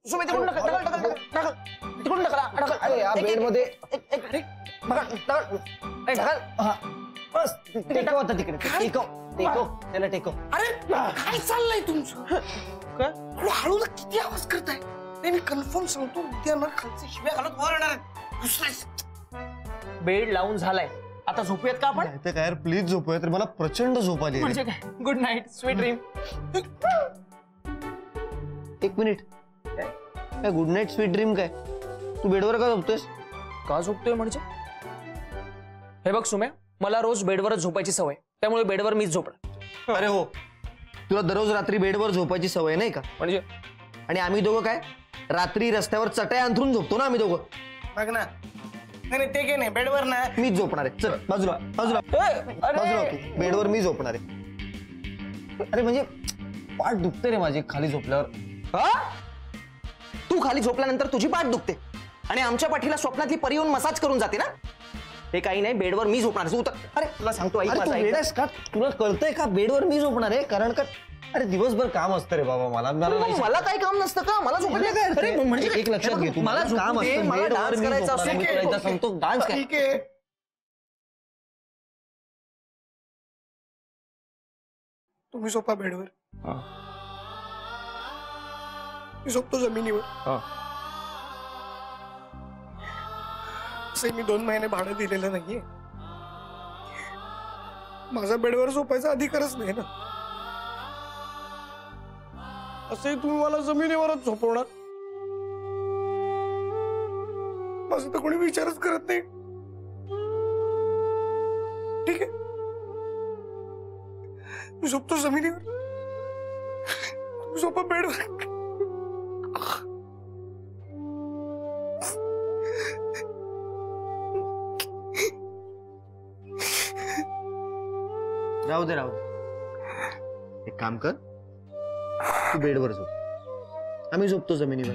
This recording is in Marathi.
सुमे तिकडून ढकल ढकल ढकल ढकल ढकल तिकडून ढकला ढकल. अरे या बेड मध्ये ढकल ढकल. बस टेकव आता तिकडे. टेकव टेकव त्याला टेकव. अरे काय चाललंय तुमचं? काय हळू ना, किती आवाज करताय? नाही मी कन्फर्म सांगतो, उद्या ना खालचे शिव्या घालत वर येणार आहेत. बेड लावून झालाय, आता झोपूयात का आपण? ते काय यार प्लीज झोपूया तर मला प्रचंड झोप आली. म्हणजे काय? Good night sweet dream. एक मिनिट काय गुड नाईट स्वीट ड्रीम काय? तू बेडवर का झोपतोयस? का झोपतोय म्हणजे? हे बघ सुम्या, मला रोज बेडवरच झोपायची सवय, त्यामुळे बेडवर मीच झोपणार. अरे हो, तुला दररोज रात्री बेडवर झोपायची सवय नाही का? म्हणजे आणि आम्ही दोघं काय रात्री रस्त्यावर चटया अंथरून झोपतो ना आम्ही दोघं. बघ ना. नाही ते काय नाही, बेडवर ना मीच झोपणार आहे. चल बाजूला बाजूला बाजूला तू. बेडवर मी झोपणार आहे. अरे म्हणजे पाठ दुखते रे माझी खाली झोपल्यावर. तू खाली झोपल्यानंतर तुझी पाठ दुखते आणि आमच्या पाठीला स्वप्नातली परी येऊन मसाज करून जाते ना. हे काही नाही, बेडवर मी झोपणार. तू तर अरे तुला सांगतो ऐक अरे तू माझं, ऐक. वेड आहेस का? तुला कळतंय का बेडवर मी झोपणार आहे? कारण का अरे दिवसभर काम असतं रे बाबा मला. मला काही काम नसतं का? मला झोपायला काय? अरे, म्हणजे एक लक्षात घे तू, मला मला काम झोपू दे, असतं, मला बेडवर डान्स मी करायचा झोपणार आहे. मी तुला एकदा सांगतो डान्स काय. ठीक आहे. तुम्ही झोपा बेडवर, मी झोपतो जमिनीवर. मी 2 महिने भाडं दिलेलं नाहीये. माझा बेडवर झोपायचा अधिकारच नाही ना. असे तुम्ही मला जमिनीवरच झोपवणार? माझं तर कोणी विचारच करत नाही. ठीक आहे, मी झोपतो जमिनीवर, तुम्ही झोपा बेडवर. राहू दे राहू दे. एक काम कर, तू बेडवर झोप, आम्ही झोपतो जमिनीवर.